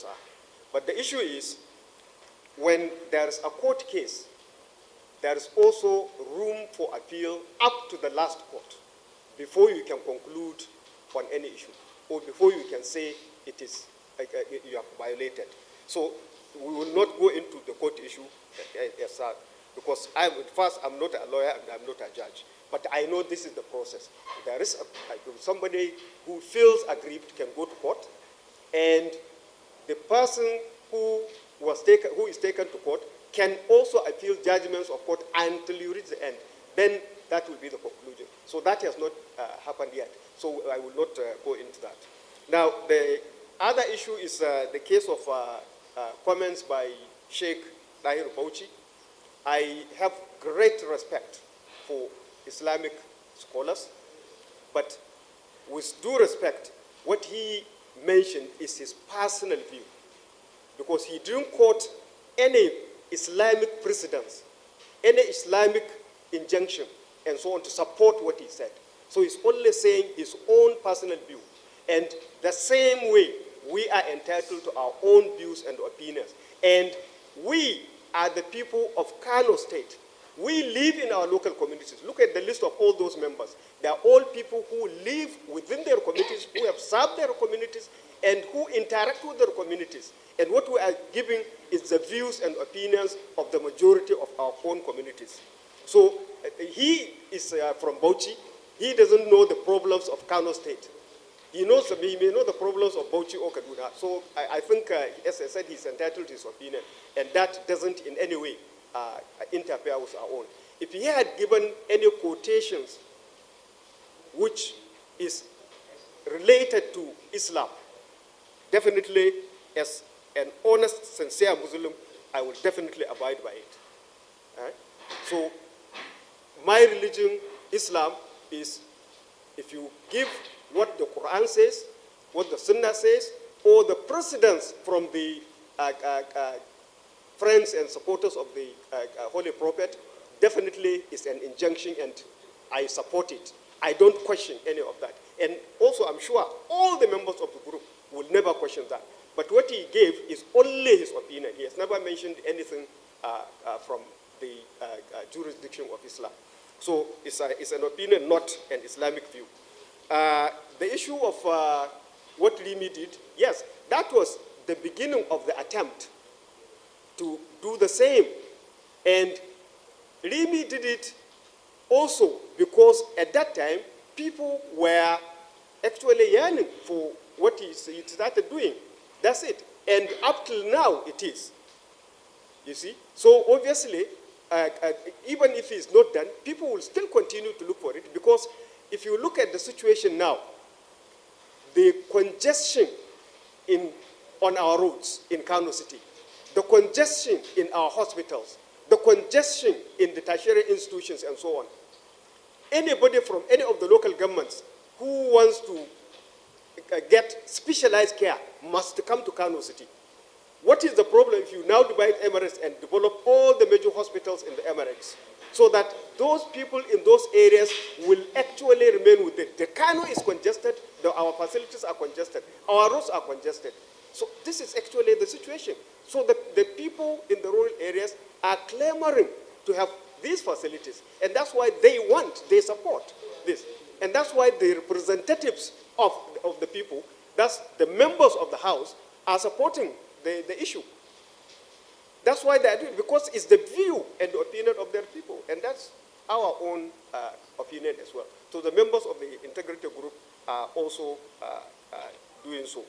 are. But the issue is, when there is a court case, there is also room for appeal up to the last court before you can conclude on any issue, or before you can say it is you have violated. So we will not go into the court issue because first, I'm not a lawyer and I'm not a judge. But I know this is the process. There is somebody who feels aggrieved can go to court, and the person who is taken to court can also appeal judgments of court until you reach the end. Then that will be the conclusion. So that has not happened yet. So I will not go into that. Now, the other issue is the case of comments by Sheikh Tahir Bauchi. I have great respect for Islamic scholars, but with due respect, what he mentioned is his personal view, because he didn't quote any Islamic precedents, any Islamic injunction, and so on to support what he said. So he's only saying his own personal view. And the same way, we are entitled to our own views and opinions. And we are the people of Kano State. We live in our local communities. Look at the list of all those members. They are all people who live within their communities, who have served their communities, and who interact with their communities. And what we are giving is the views and opinions of the majority of our own communities. So he is from Bauchi. He doesn't know the problems of Kano State. He may know the problems of Bauchi or Kaduna. So I think, as I said, he's entitled to his opinion, and that doesn't in any way interfere with our own. If he had given any quotations which is related to Islam, definitely, as an honest, sincere Muslim, I will definitely abide by it. Right? So my religion, Islam, is if you give what the Quran says, what the Sunnah says, or the precedents from the friends and supporters of the Holy Prophet, definitely is an injunction, and I support it. I don't question any of that. And also, I'm sure all the members of the group will never question that. But what he gave is only his opinion. He has never mentioned anything from the jurisdiction of Islam. So it's an opinion, not an Islamic view. The issue of what Rimi did, yes, that was the beginning of the attempt to do the same. And Rimi did it also because at that time, people were actually yearning for what he started doing. That's it. And up till now, it is. You see? So obviously, even if it's not done, people will still continue to look for it, because if you look at the situation now, the congestion on our roads in Kano City, the congestion in our hospitals, the congestion in the tertiary institutions and so on, anybody from any of the local governments who wants to get specialized care must come to Kano City. What is the problem if you now divide Emirates and develop all the major hospitals in the Emirates, so that those people in those areas will actually remain with it? The Kano is congested, our facilities are congested, our roads are congested. So this is actually the situation. So the people in the rural areas are clamoring to have these facilities, and that's why they support this. And that's why the representatives of the people, that's the members of the House, are supporting the issue. That's why they are doing it, because it's the view and the opinion of their people, and that's our own opinion as well. So the members of the integrated group are also doing so.